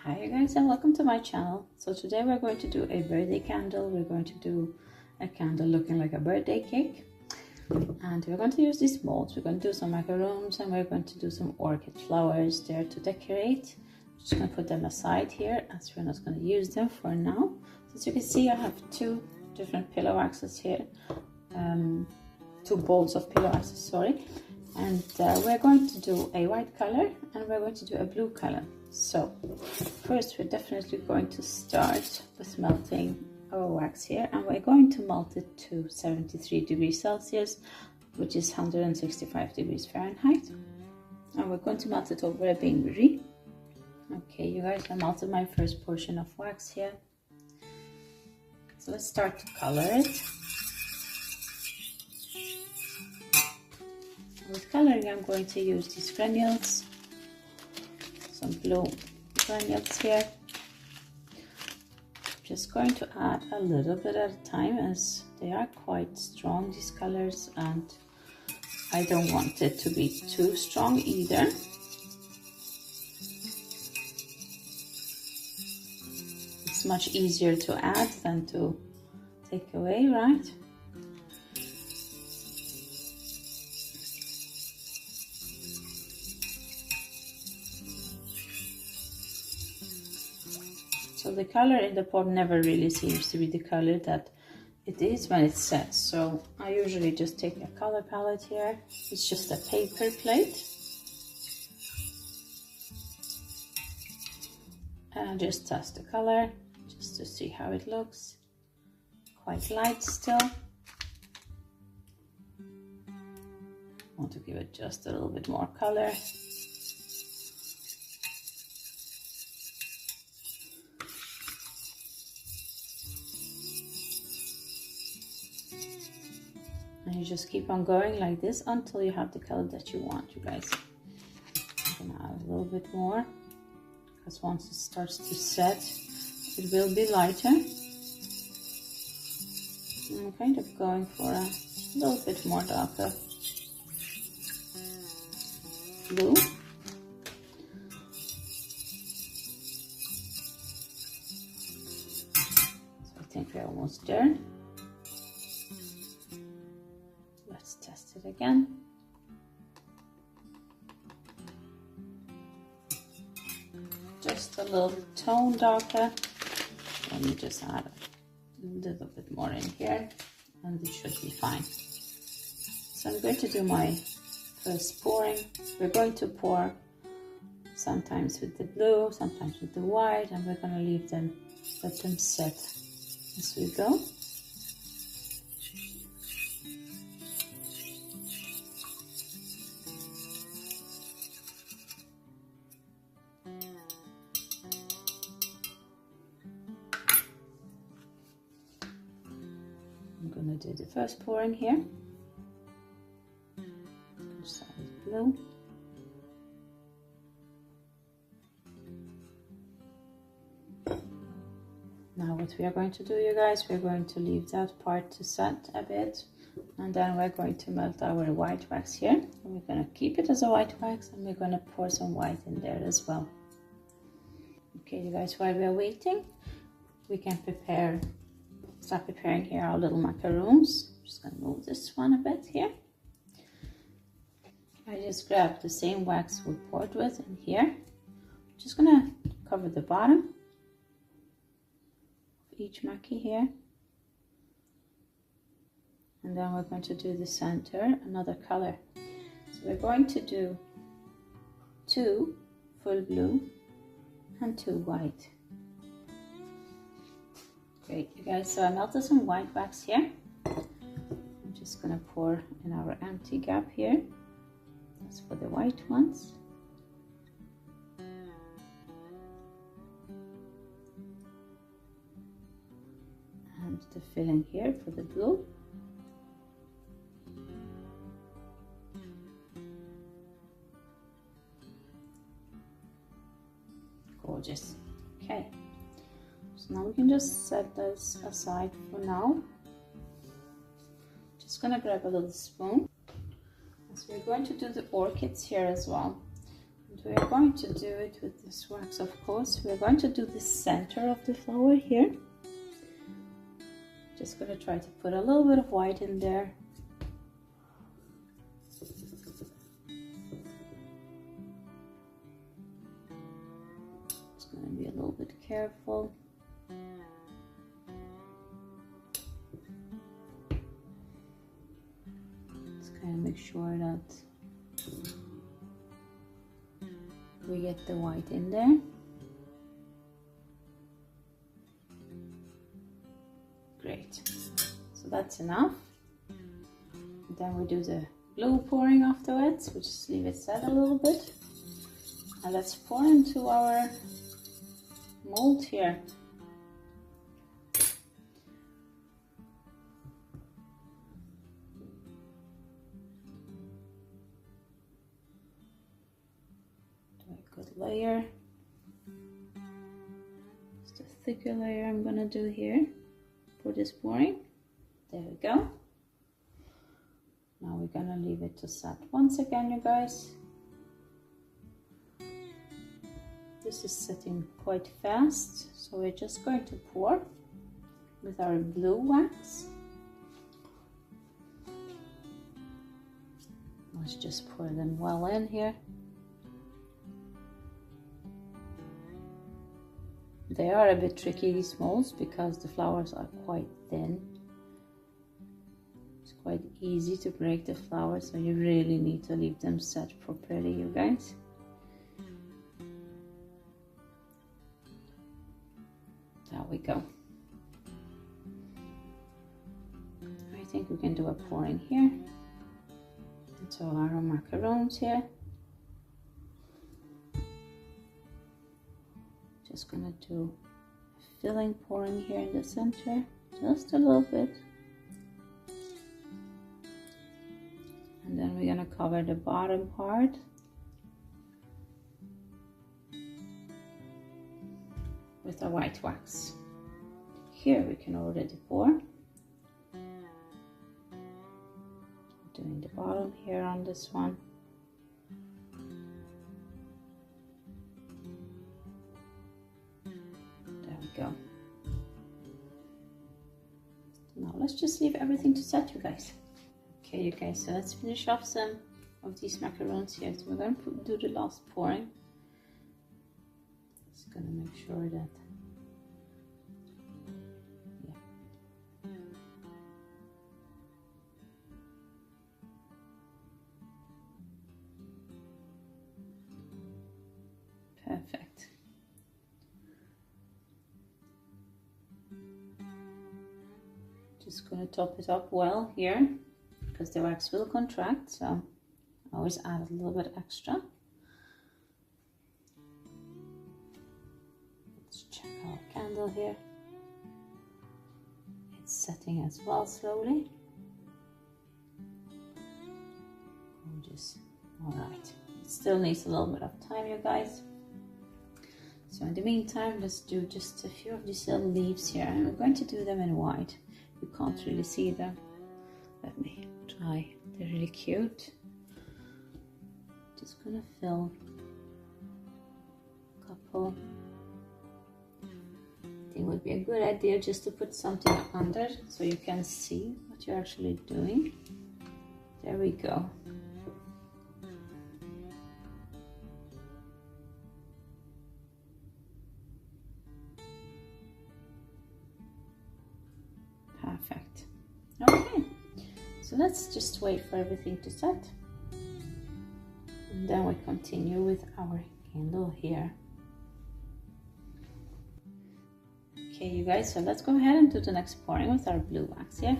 Hi you guys, and welcome to my channel. So today we're going to do a birthday candle. We're going to do a candle looking like a birthday cake, and we're going to use these molds. We're going to do some macaroons and we're going to do some orchid flowers there to decorate. I'm just going to put them aside here as we're not going to use them for now. So as you can see, I have two different pillow axes here, two bowls of pillow axes, sorry. And we're going to do a white color and we're going to do a blue color. So first we're definitely going to start with melting our wax here, and we're going to melt it to 73 degrees Celsius, which is 165 degrees Fahrenheit, and we're going to melt it over a bain-marie. Okay, you guys, I melted my first portion of wax here, so let's start to color it. With coloring, I'm going to use these granules, some blue granules here. Just going to add a little bit at a time as they are quite strong, these colors, and I don't want it to be too strong either. It's much easier to add than to take away, right? So the color in the pot never really seems to be the color that it is when it sets. So I usually just take a color palette here. It's just a paper plate. And I just test the color just to see how it looks. Quite light still. Want to give it just a little bit more color. And you just keep on going like this until you have the color that you want, you guys. I'm gonna add a little bit more, because once it starts to set, it will be lighter. I'm kind of going for a little bit more darker blue. So I think we're almost there. Let's test it again. Just a little tone darker. Let me just add a little bit more in here and it should be fine. So I'm going to do my first pouring. We're going to pour sometimes with the blue, sometimes with the white, and we're going to leave them, let them set as we go. I'm going to do the first pouring here. Start with blue. Now what we are going to do, you guys, we're going to leave that part to set a bit, and then we're going to melt our white wax here. We're going to keep it as a white wax, and we're going to pour some white in there as well. Okay, you guys, while we're waiting, we can start preparing here our little macaroons. I'm just going to move this one a bit here. I just grabbed the same wax we poured with in here. I'm just going to cover the bottom of each mackie here. And then we're going to do the center, another color. So we're going to do 2 full blue and 2 white. Great, you guys, so I melted some white wax here. I'm just gonna pour in our empty gap here. That's for the white ones. And the filling here for the blue. Gorgeous. Okay. So now we can just set this aside for now. Just gonna grab a little spoon. So we're going to do the orchids here as well. And we are going to do it with this wax, of course. We're going to do the center of the flower here. Just going to try to put a little bit of white in there. Just going to be a little bit careful. Just kind of make sure that we get the white in there. Great, so that's enough. Then we do the blue pouring afterwards. We just leave it set a little bit, and let's pour into our mold here. Good layer, just a thicker layer I'm gonna do here for this pouring. There we go. Now we're gonna leave it to set once again, you guys. This is setting quite fast, so we're just going to pour with our blue wax. Let's just pour them well in here. They are a bit tricky, these molds, because the flowers are quite thin. It's quite easy to break the flowers, so you really need to leave them set properly, you guys. There we go. I think we can do a pouring here into our macaroons here. Just gonna do a filling pouring here in the center, just a little bit. And then we're gonna cover the bottom part with a white wax. Here we can already pour. Doing the bottom here on this one. Go. Now let's just leave everything to set, you guys. Okay, you guys, so let's finish off some of these macaroons here. So we're going to do the last pouring. Just going to make sure that, yeah. Perfect. Just going to top it up well here, because the wax will contract, so I always add a little bit extra. Let's check our candle here. It's setting as well slowly. Gorgeous. Alright, it still needs a little bit of time, you guys. So in the meantime, let's do just a few of these little leaves here, and we're going to do them in white. You can't really see them. Let me try. They're really cute. Just gonna fill a couple. I think it would be a good idea just to put something under so you can see what you're actually doing. There we go. Perfect. Okay, so let's just wait for everything to set, and then we continue with our candle here. Okay, you guys, so let's go ahead and do the next pouring with our blue wax here.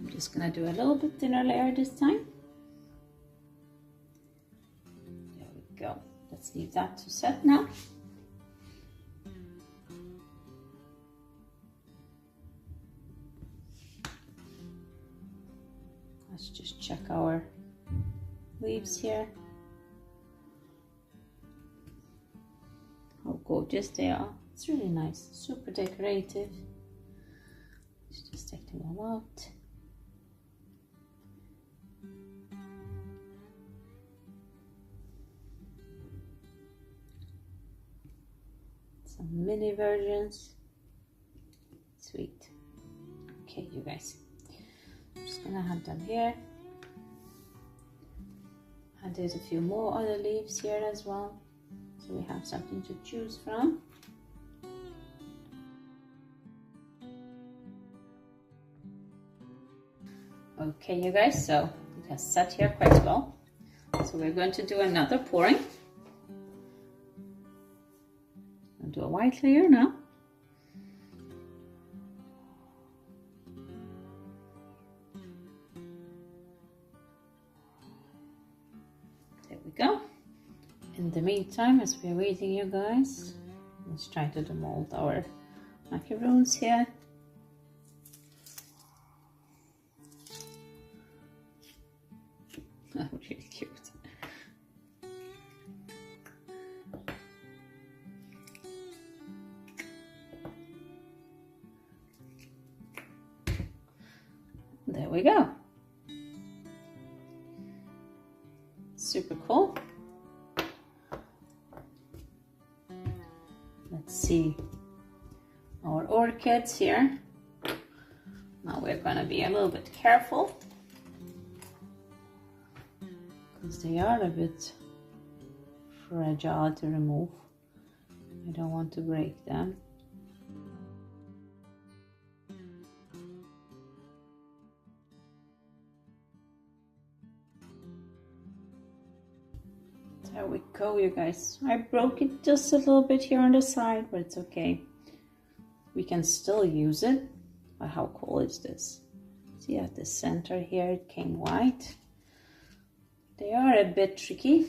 Just gonna do a little bit thinner layer this time. There we go. Let's leave that to set now. Let's just check our leaves here. How gorgeous they are. It's really nice, super decorative. Let's just take them all out. Some mini versions. Sweet. Okay, you guys. I'm just gonna have them here. And there's a few more other leaves here as well. So we have something to choose from. Okay, you guys, so it has set here quite well. So we're going to do another pouring. I'll do a white layer now. There we go. In the meantime, as we're waiting, you guys, let's try to demold our macaroons here. Oh, really cute. There we go. Super cool. Let's see our orchids here. Now we're gonna be a little bit careful because they are a bit fragile to remove. I don't want to break them. There we go, you guys. I broke it just a little bit here on the side, but it's okay. We can still use it. But how cool is this? See at the center here, it came white. They are a bit tricky.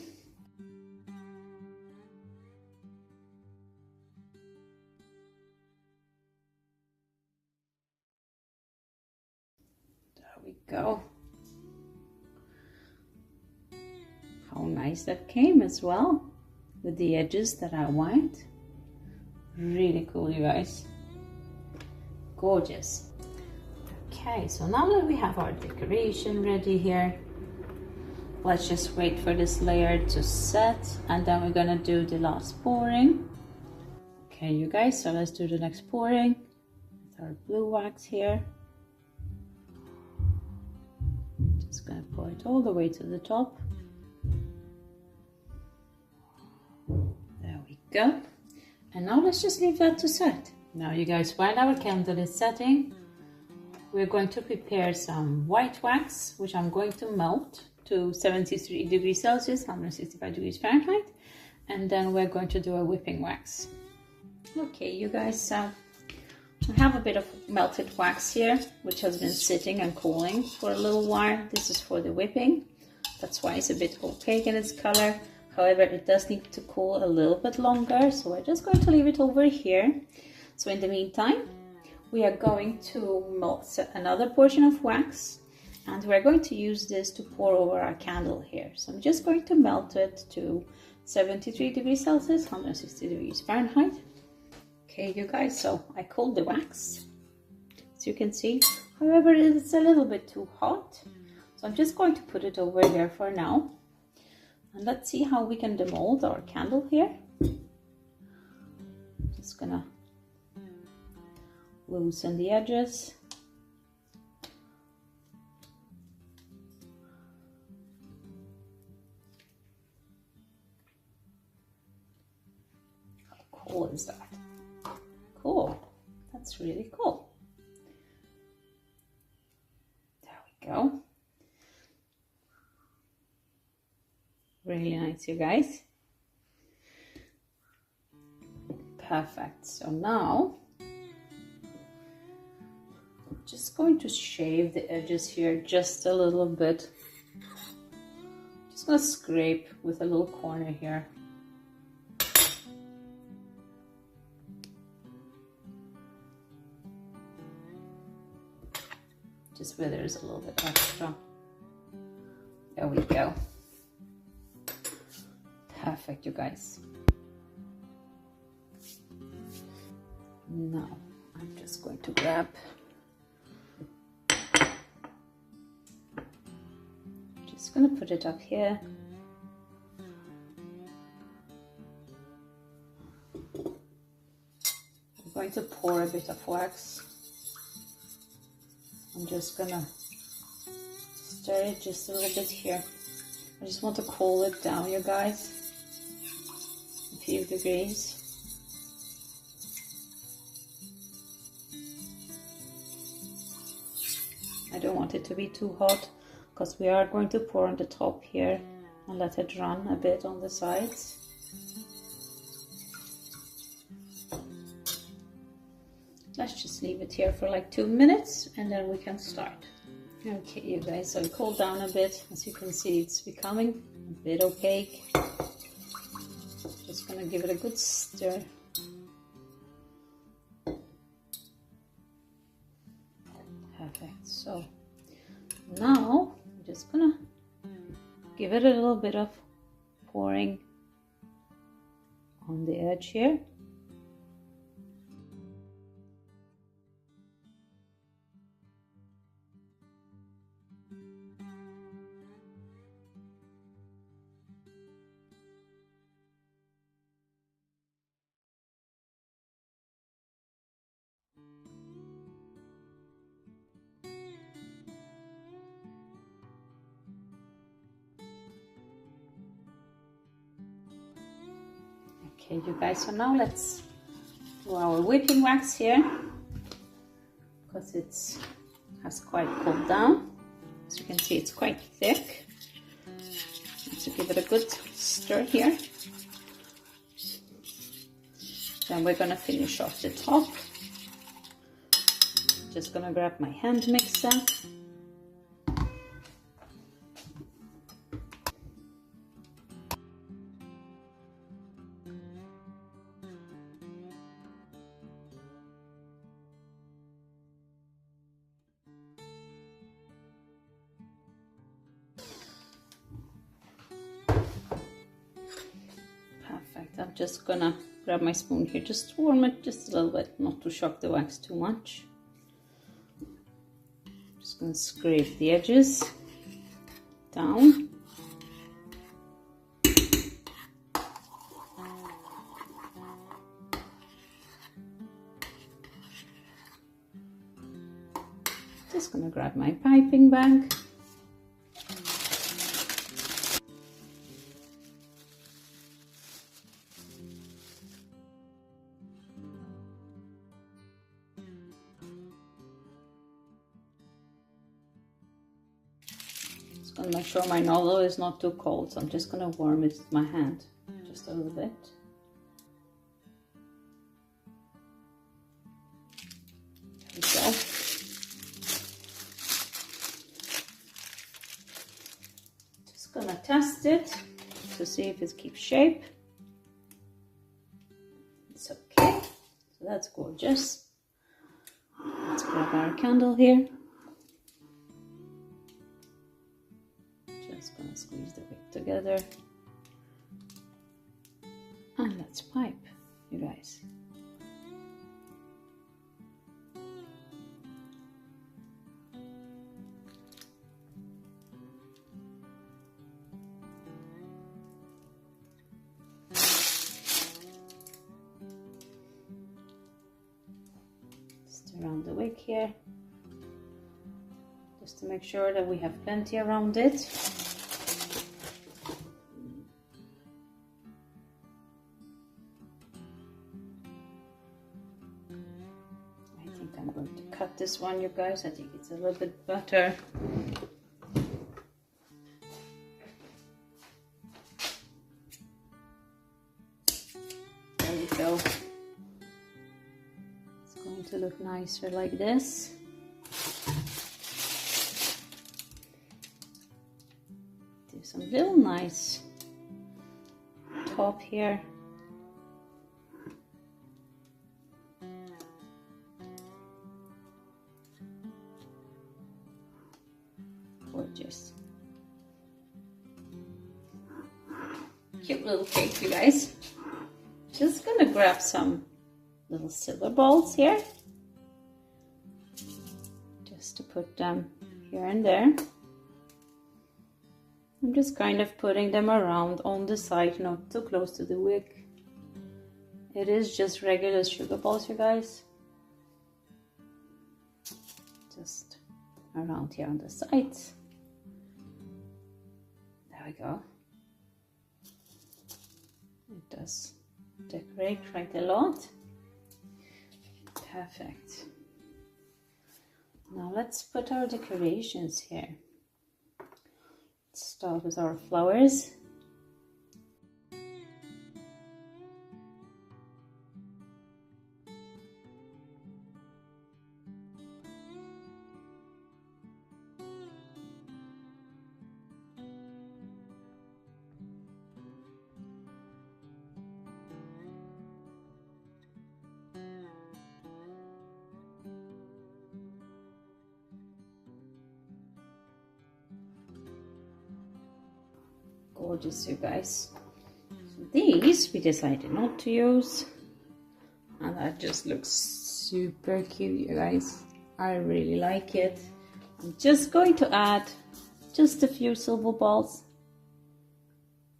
There we go. How nice that came as well, with the edges that are white. Really cool, you guys. Gorgeous. Okay, so now that we have our decoration ready here, let's just wait for this layer to set, and then we're gonna do the last pouring. Okay, you guys, so let's do the next pouring with our blue wax here. Just gonna pour it all the way to the top. There we go. And now let's just leave that to set. Now you guys, while our candle is setting, we're going to prepare some white wax, which I'm going to melt to 73 degrees Celsius, 165 degrees Fahrenheit. And then we're going to do a whipping wax. Okay, you guys, so I have a bit of melted wax here, which has been sitting and cooling for a little while. This is for the whipping. That's why it's a bit opaque in its color. However, it does need to cool a little bit longer, so we're just going to leave it over here. So in the meantime, we are going to melt another portion of wax, and we're going to use this to pour over our candle here. So I'm just going to melt it to 73 degrees Celsius, 160 degrees Fahrenheit. Okay, you guys, so I cooled the wax, as you can see. However, it's a little bit too hot, so I'm just going to put it over here for now. And let's see how we can demold our candle here. Just gonna loosen the edges. How cool is that? Cool. That's really cool. There we go. Really nice, you guys. Perfect. So now I'm just going to shave the edges here just a little bit. Just gonna scrape with a little corner here. Just where there's a little bit extra. There we go. Perfect, you guys. Now I'm just going to grab going to put it up here. I'm going to pour a bit of wax. I'm just going to stir it just a little bit here. I just want to cool it down, you guys. A few degrees. I don't want it to be too hot, because we are going to pour on the top here and let it run a bit on the sides. Let's just leave it here for like 2 minutes and then we can start. Okay, you guys, so it cooled down a bit. As you can see, it's becoming a bit opaque. Just gonna give it a good stir. Perfect. So now I'm just gonna give it a little bit of pouring on the edge here. Okay, you guys, so now let's do our whipping wax here, because it has quite cooled down. As you can see, it's quite thick. So give it a good stir here. Then we're gonna finish off the top. Just gonna grab my hand mixer. I'm just gonna grab my spoon here, just warm it just a little bit, not to shock the wax too much. Just gonna scrape the edges down. Just gonna grab my piping bag. And make sure my nozzle is not too cold, so I'm just going to warm it with my hand just a little bit. There we go. Just going to test it to see if it keeps shape. It's okay, so that's gorgeous. Let's grab our candle here. Just gonna squeeze the wick together and let's pipe, you guys. Just around the wick here, just to make sure that we have plenty around it. I'm going to cut this one, you guys. I think it's a little bit better. There we go. It's going to look nicer like this. Do some little nice top here. Gorgeous. Cute little cake, you guys. Just gonna grab some little silver balls here, just to put them here and there. I'm just kind of putting them around on the side, not too close to the wick. It is just regular sugar balls, you guys. Just around here on the sides. There we go. It does decorate quite a lot. Perfect. Now let's put our decorations here. Let's start with our flowers. Gorgeous, you guys. So these we decided not to use, and that just looks super cute, you guys. I really like it. I'm just going to add just a few silver balls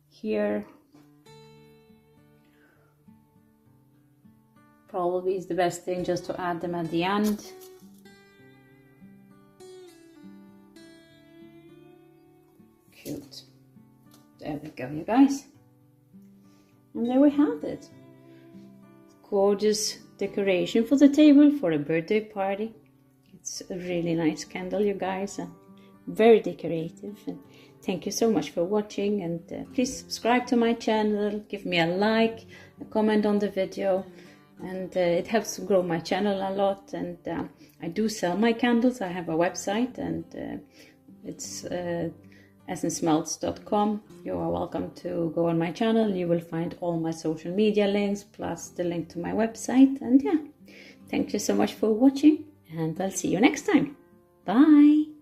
here. Probably is the best thing just to add them at the end. Cute. There we go, you guys. And there we have it. Gorgeous decoration for the table for a birthday party. It's a really nice candle, you guys. Very decorative. And thank you so much for watching. And please subscribe to my channel. Give me a like, a comment on the video. And it helps to grow my channel a lot. And I do sell my candles. I have a website, and it's essencemelts.com. You are welcome to go on my channel. You will find all my social media links plus the link to my website. And yeah, thank you so much for watching, and I'll see you next time. Bye.